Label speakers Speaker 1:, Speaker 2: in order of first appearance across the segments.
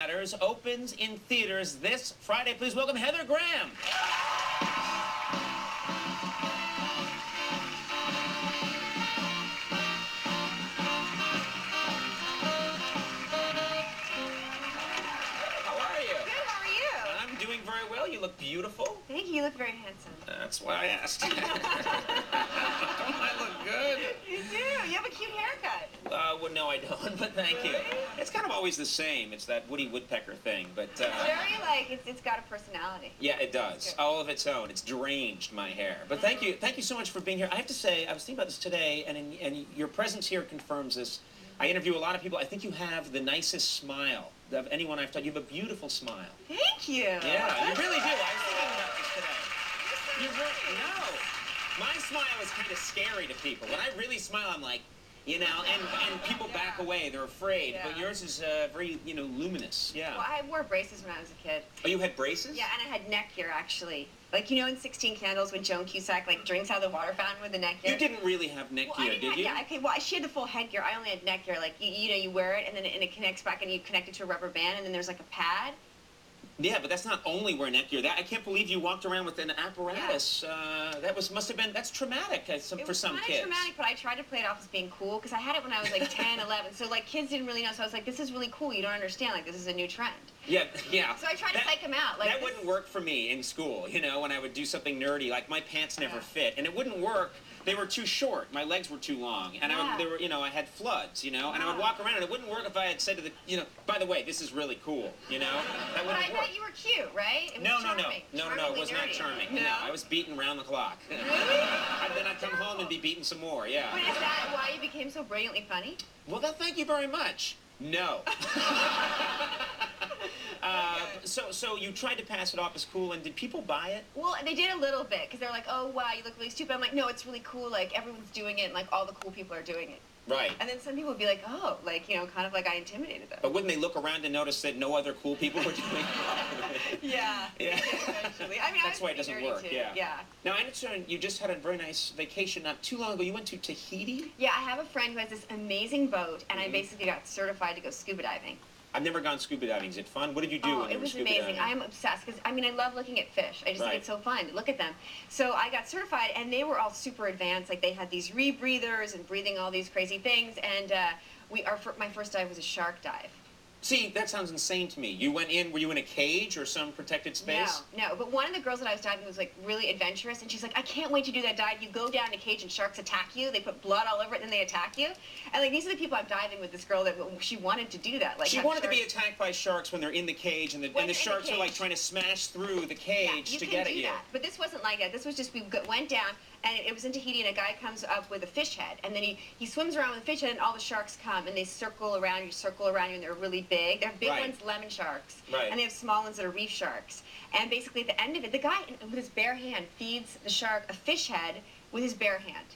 Speaker 1: Matters opens in theaters this Friday. Please welcome Heather Graham. How are you?
Speaker 2: Good, how are you?
Speaker 1: I'm doing very well. You look beautiful.
Speaker 2: Thank you, you look very handsome.
Speaker 1: That's why I asked. Don't I look good?
Speaker 2: You do, you have a cute haircut.
Speaker 1: Well, no, I don't, but thank you. It's kind of always the same. It's that Woody Woodpecker thing, but...
Speaker 2: It's very, like, it's got a personality.
Speaker 1: Yeah, it does. All of its own. It's deranged, my hair. But thank you so much for being here. I have to say, I was thinking about this today, and your presence here confirms this. I interview a lot of people. I think you have the nicest smile of anyone I've talked to. You have a beautiful smile.
Speaker 2: Thank you.
Speaker 1: Yeah, you really do. I was thinking about this today. You really, no. My smile is kind of scary to people. When I really smile, I'm like, you know, and people back away. They're afraid.
Speaker 2: Yeah.
Speaker 1: But yours is very, you know, luminous. Yeah.
Speaker 2: Well, I wore braces when I was a kid.
Speaker 1: Oh, you had braces?
Speaker 2: Yeah, and I had neck gear, actually. Like, you know, in 16 Candles when Joan Cusack, like, drinks out of the water fountain with the neck gear?
Speaker 1: You didn't really have neck gear, did you?
Speaker 2: Yeah, okay, well, she had the full headgear. I only had neck gear. Like, you know, you wear it, and then it connects back, and you connect it to a rubber band, and then there's, like, a pad.
Speaker 1: Yeah, but that's not only wear neck gear. I can't believe you walked around with an apparatus. Yeah. That's traumatic for some kids.
Speaker 2: It was kind of traumatic, but I tried to play it off as being cool, because I had it when I was like 10, 11. So, like, kids didn't really know. So I was like, this is really cool. You don't understand. Like, this is a new trend.
Speaker 1: Yeah, yeah.
Speaker 2: So I tried to psych them out. Like,
Speaker 1: that wouldn't work for me in school, you know, when I would do something nerdy. Like, my pants never fit. And it wouldn't work. They were too short. My legs were too long. And I had floods, you know. And I would walk around, and it wouldn't work if I had said to the, you know, by the way, this is really cool, you know. That wouldn't work.
Speaker 2: But I bet you were cute, right? It was
Speaker 1: No,
Speaker 2: charming.
Speaker 1: it was not charming.
Speaker 2: No?
Speaker 1: No, I was beaten round the clock.
Speaker 2: Really?
Speaker 1: And then I'd come home and be beaten some more, yeah.
Speaker 2: But is that why you became so brilliantly funny?
Speaker 1: Well, thank you very much. No. So you tried to pass it off as cool, and did people buy it?
Speaker 2: Well, they did a little bit, because they're like, oh, wow, you look really stupid. I'm like, no, it's really cool. Like, everyone's doing it, and, like, all the cool people are doing it.
Speaker 1: Right.
Speaker 2: And then some people would be like, oh, like, you know, kind of like I intimidated them.
Speaker 1: But wouldn't they look around and notice that no other cool people were doing it?
Speaker 2: Yeah.
Speaker 1: Yeah.
Speaker 2: Eventually. I mean,
Speaker 1: that's why it doesn't work,
Speaker 2: too.
Speaker 1: yeah.
Speaker 2: Yeah.
Speaker 1: Now, I understand you just had a very nice vacation not too long ago. You went to Tahiti?
Speaker 2: Yeah, I have a friend who has this amazing boat, and I basically got certified to go scuba diving.
Speaker 1: I've never gone scuba diving. Is it fun? What did you do when you were scuba diving?
Speaker 2: It was amazing. I'm obsessed because, I mean, I love looking at fish. I just think it's so fun to look at them. So I got certified, and they were all super advanced. Like, they had these rebreathers and breathing all these crazy things. And my first dive was a shark dive.
Speaker 1: See, that sounds insane to me. You went in, were you in a cage or some protected space?
Speaker 2: No, but one of the girls that I was diving was, like, really adventurous, and she's like, I can't wait to do that dive. You go down in a cage and sharks attack you. They put blood all over it, and then they attack you. And, like, these are the people I'm diving with, this girl that she wanted to do that. Like,
Speaker 1: she wanted to be attacked by sharks when they're in the cage, and the sharks are, like, trying to smash through the cage to get at you.
Speaker 2: That. But this wasn't like that. This was just, we went down, and it was in Tahiti, and a guy comes up with a fish head, and then he swims around with a fish head, and all the sharks come, and they circle around you, and they're really big. They have big ones, lemon sharks, and they have small ones that are reef sharks. And basically, at the end of it, the guy, with his bare hand, feeds the shark a fish head with his bare hand.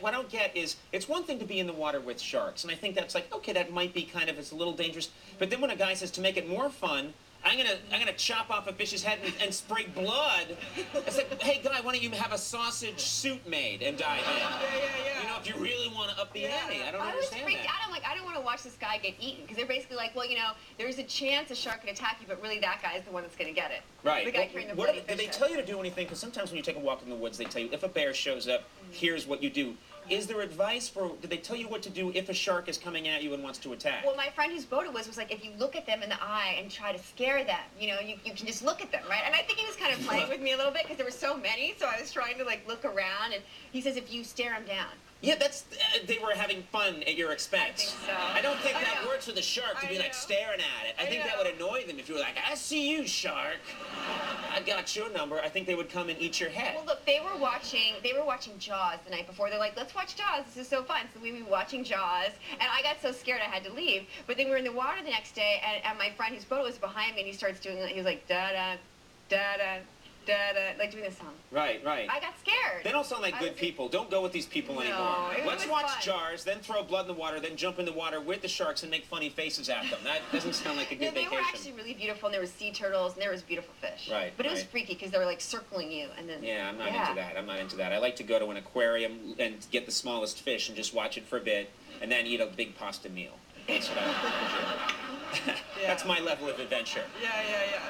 Speaker 1: What I don't get is, it's one thing to be in the water with sharks, and I think that's like, okay, that might be it's a little dangerous, but then when a guy says, to make it more fun, I'm gonna chop off a fish's head and spray blood. It's like, hey guy, why don't you have a sausage suit made and dive in? Yeah. You know, if you really want to up the ante. I don't understand that. I was
Speaker 2: freaked out. I'm like, I don't want to watch this guy get eaten, because they're basically like, well, you know, there's a chance a shark could attack you, but really that guy is the one that's gonna get it.
Speaker 1: Right.
Speaker 2: The guy carrying the bloody fish
Speaker 1: head. Did they tell you to do anything? Because sometimes when you take a walk in the woods, they tell you, if a bear shows up, here's what you do. Is there advice did they tell you what to do if a shark is coming at you and wants to attack?
Speaker 2: Well, my friend whose boat it was like, if you look at them in the eye and try to scare them, you know, you can just look at them, right? And I think he was kind of playing with me a little bit, because there were so many, so I was trying to, like, look around, and he says, if you stare them down.
Speaker 1: Yeah, they were having fun at your expense.
Speaker 2: I think so.
Speaker 1: I don't think that works for the shark to be like staring at it. I think that would annoy them if you were like, I see you, shark. I got your number. I think they would come and eat your head.
Speaker 2: Well, look, they were watching Jaws the night before. They're like, let's watch Jaws. This is so fun. So we'd be watching Jaws, and I got so scared I had to leave. But then we were in the water the next day, and my friend whose boat was behind me, and he starts doing, he was like, da-da, da-da, da-da, like doing this song.
Speaker 1: Right.
Speaker 2: I got scared.
Speaker 1: They don't sound like good people. Don't go with these people anymore. Let's watch Jaws, then throw blood in the water, then jump in the water with the sharks and make funny faces at them. That doesn't sound like a good vacation.
Speaker 2: They were actually really beautiful, and there was sea turtles, and there was beautiful fish.
Speaker 1: Right.
Speaker 2: But it was freaky, because they were, like, circling you, and then...
Speaker 1: Yeah, I'm not into that. I like to go to an aquarium and get the smallest fish and just watch it for a bit, and then eat a big pasta meal. That's what I like to do. That's my level of adventure.
Speaker 2: Yeah.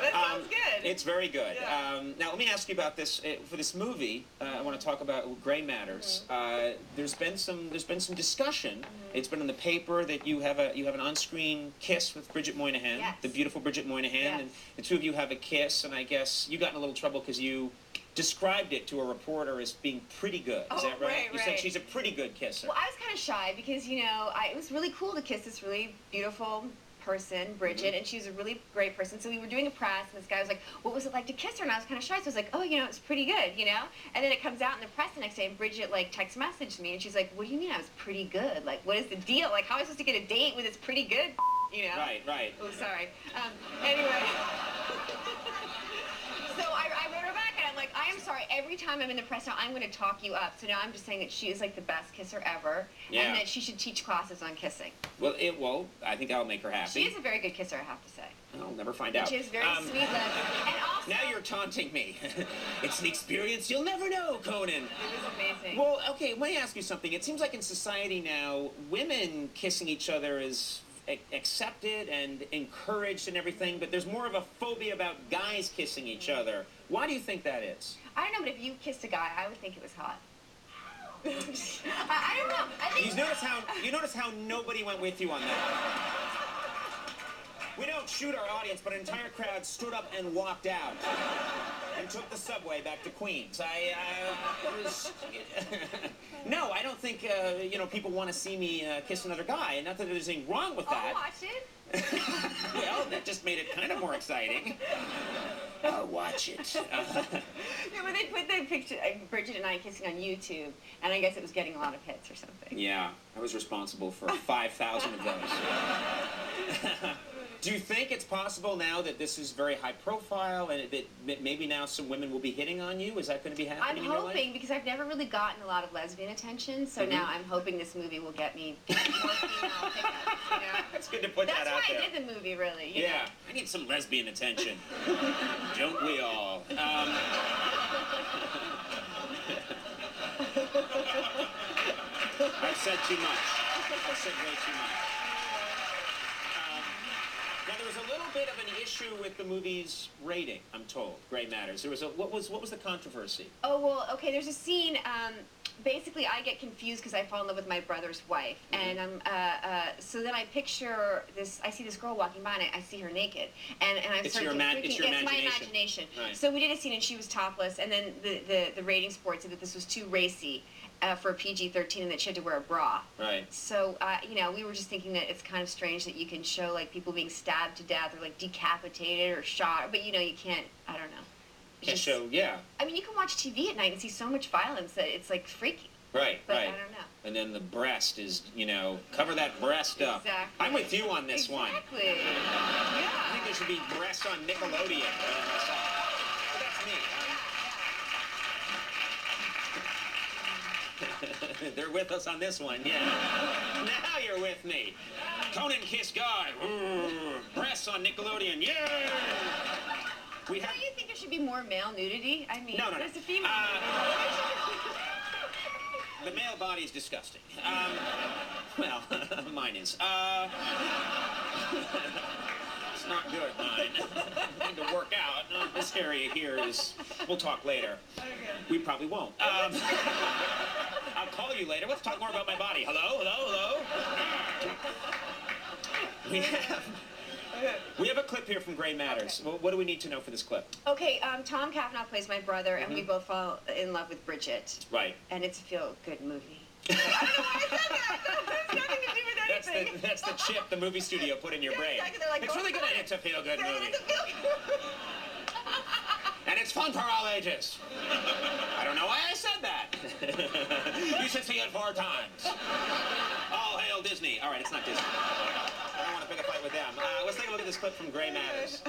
Speaker 2: That sounds good.
Speaker 1: It's very good.
Speaker 2: Yeah.
Speaker 1: Now, let me ask you about this. For this movie, I want to talk about Gray Matters. There's been some discussion. It's been in the paper that you have an on-screen kiss with Bridget Moynihan,
Speaker 2: Yes.
Speaker 1: the beautiful Bridget Moynihan,
Speaker 2: Yes.
Speaker 1: and the two of you have a kiss. And I guess you got in a little trouble because you described it to a reporter as being pretty good. Is that right? You said she's a pretty good kisser.
Speaker 2: Well, I was kind of shy because, you know, it was really cool to kiss this really beautiful person, Bridget, and she was a really great person. So we were doing a press, and this guy was like, what was it like to kiss her? And I was kind of shy, so I was like, oh, you know, it's pretty good, you know? And then it comes out in the press the next day, and Bridget, like, text messaged me, and she's like, what do you mean I was pretty good? Like, what is the deal? Like, how am I supposed to get a date with it's pretty good, you know?
Speaker 1: Right.
Speaker 2: Oh, sorry. Anyway. So I wrote her back, and I'm like, I am sorry, every time I'm in the press now, I'm going to talk you up. So now I'm just saying that she is like the best kisser ever, and that she should teach classes on kissing.
Speaker 1: Well, I think that'll make her happy.
Speaker 2: She is a very good kisser, I have to say.
Speaker 1: I'll never find out.
Speaker 2: She has very sweet lips. And also,
Speaker 1: now you're taunting me. It's an experience you'll never know, Conan.
Speaker 2: It was amazing.
Speaker 1: Well, okay, let me ask you something. It seems like in society now, women kissing each other is accepted and encouraged and everything, but there's more of a phobia about guys kissing each other. Why do you think that is?
Speaker 2: I don't know, but if you kissed a guy, I would think it was hot. I don't know. I think
Speaker 1: You notice how nobody went with you on that. We don't shoot our audience, but an entire crowd stood up and walked out and took the subway back to Queens. No, I don't think people want to see me kiss another guy, and not that there's anything wrong with that.
Speaker 2: I'll watch it.
Speaker 1: Well, that just made it kind of more exciting. I'll watch it.
Speaker 2: Yeah, but they put the picture of Bridget and I kissing on YouTube, and I guess it was getting a lot of hits or something.
Speaker 1: Yeah, I was responsible for 5,000 of those. Do you think it's possible now that this is very high profile and that maybe now some women will be hitting on you? Is that going to be happening in your life?
Speaker 2: I'm hoping, because I've never really gotten a lot of lesbian attention, so now I'm hoping this movie will get me more female pickups, you know?
Speaker 1: That's good to put that out there.
Speaker 2: That's why I did the movie, really. You know?
Speaker 1: I need some lesbian attention. Don't we all? I've said too much. I've said way too much. Now, there was a little bit of an issue with the movie's rating, I'm told, Gray Matters. There was what was the controversy?
Speaker 2: Oh, well, okay, there's a scene, basically I get confused because I fall in love with my brother's wife, and so then I picture this, I see this girl walking by, and I see her naked, and I'm
Speaker 1: It's
Speaker 2: starting
Speaker 1: your
Speaker 2: to
Speaker 1: it's
Speaker 2: my imagination.
Speaker 1: Right.
Speaker 2: So we did a scene, and she was topless, and then the ratings board said that this was too racy for a PG-13 and that she had to wear a bra.
Speaker 1: Right.
Speaker 2: So, we were just thinking that it's kind of strange that you can show, like, people being stabbed to death or, like, decapitated or shot, but, you can't, I don't know.
Speaker 1: Can't show, yeah.
Speaker 2: I mean, you can watch TV at night and see so much violence that it's, like, freaky.
Speaker 1: Right,
Speaker 2: but
Speaker 1: right.
Speaker 2: I don't know.
Speaker 1: And then the breast is, cover that breast up.
Speaker 2: Exactly.
Speaker 1: I'm with you on this one.
Speaker 2: Exactly.
Speaker 1: I
Speaker 2: Yeah.
Speaker 1: think there should be breasts on Nickelodeon. But that's me. They're with us on this one, yeah. Now you're with me. Conan Kiss Guy. Breasts on Nickelodeon, yeah!
Speaker 2: Don't you think there should be more male nudity? I mean,
Speaker 1: No.
Speaker 2: there's a female
Speaker 1: The male body is disgusting. Well, mine is. It's not good, mine. I need to work out. This area here is... We'll talk later.
Speaker 2: Okay.
Speaker 1: We probably won't. I'll call you later. Let's talk more about my body. Hello? We have a clip here from Gray Matters.
Speaker 2: Okay.
Speaker 1: Well, what do we need to know for this clip?
Speaker 2: Okay, Tom Cavanaugh plays my brother, and we both fall in love with Bridget.
Speaker 1: Right.
Speaker 2: And it's a feel-good movie. I don't know why I said that. It has nothing to do with anything.
Speaker 1: That's the chip the movie studio put in your brain.
Speaker 2: Exactly. They're like,
Speaker 1: It's really good and it's a feel-good movie.
Speaker 2: It's a feel-good
Speaker 1: And it's fun for all ages. I don't know why I said that. You should see it 4 times. All hail Disney. All right, it's not Disney. I don't want to pick a fight with them. Let's take a look at this clip from Gray Matters.